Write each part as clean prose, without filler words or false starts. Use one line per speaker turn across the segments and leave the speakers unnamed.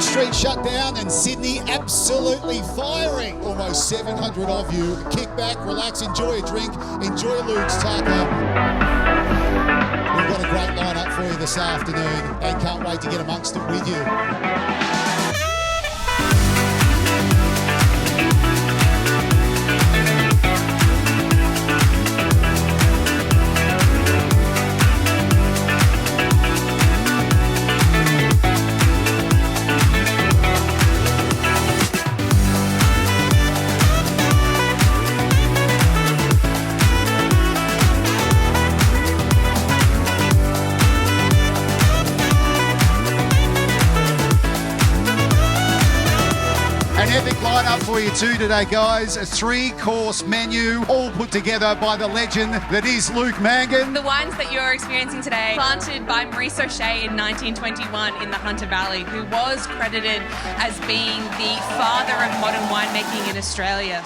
George Street shut down and Sydney absolutely firing. Almost 700 of you. Kick back, relax, enjoy a drink, enjoy Luke's taco. We've got a great lineup for you this afternoon and can't wait to get amongst it with you.
An epic lineup for you too today, guys. A 3-course menu, all put together by the legend that is Luke Mangan.
The wines that you're experiencing today, planted by Maurice O'Shea in 1921 in the Hunter Valley, who was credited as being the father of modern winemaking in Australia.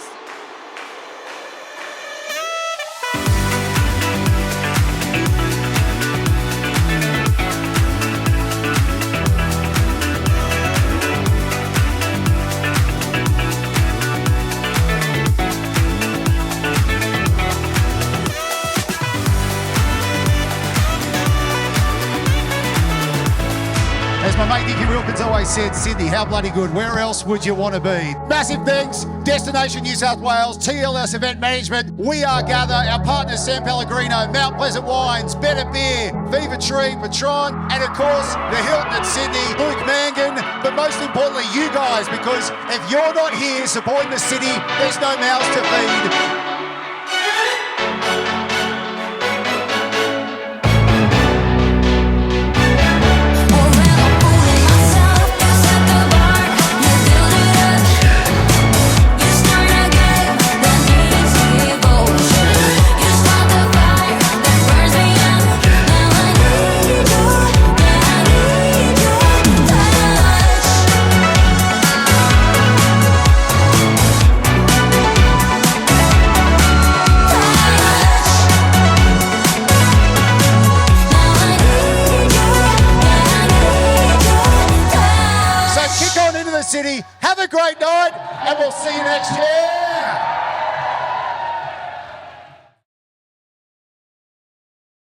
As my mate Nicky Wilkins always said, Sydney, how bloody good. Where else would you want to be? Massive thanks, Destination New South Wales, TLS Event Management, We Are Gather, our partners San Pellegrino, Mount Pleasant Wines, Better Beer, Viva Tree, Patron, and of course, the Hilton at Sydney, Luke Mangan, but most importantly, you guys, because if you're not here supporting the city, there's no mouths to feed. City. Have a great night, and we'll see you next year.